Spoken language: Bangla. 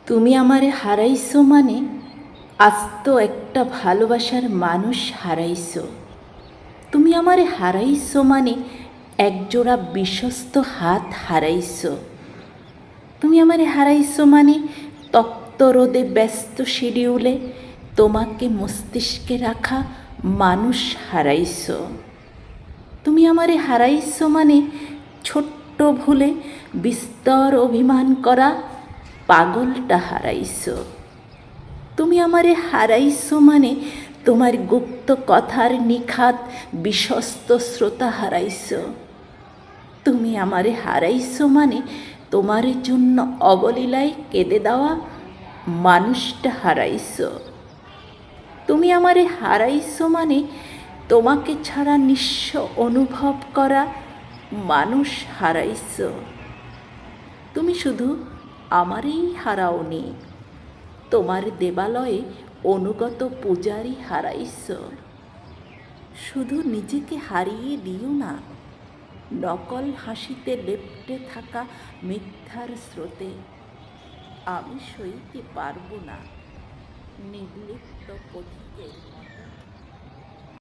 তুমি আমারে হারাইছো মানে আস্ত একটা ভালোবাসার মানুষ হারাইছো। তুমি আমারে হারাইছো মানে একজোড়া বিশ্বস্ত হাত হারাইছো। তুমি আমারে হারাইছো মানে তপ্ত রোদে ব্যস্ত শিডিউলে তোমাকে মস্তিষ্কে রাখা মানুষ হারাইছো। তুমি আমারে হারাইছো মানে ছোট্ট ভুলে বিস্তর অভিমান করা পাগলটা হারাইছো। তুমি আমারে হারাইছো মানে তোমার গুপ্ত কথার নিখাত বিশ্বস্ত শ্রোতা হারাইছো। তুমি আমারে হারাইছো মানে তোমার জন্য অবলীলায় কেঁদে দেওয়া মানুষটা হারাইছো। তুমি আমারে হারাইছো মানে তোমাকে ছাড়া নিঃস্ব অনুভব করা মানুষ হারাইছো। তুমি শুধু আমারই হারাওনি, তোমার দেবালয়ে অনুগত পূজারি হারাইছো। শুধু নিজেকে হারিয়ে দিও না নকল হাসিতে লেপ্টে থাকা মিথ্যার স্রোতে। আমি সইতে পারবো না নির্লিপ্ত পথিকের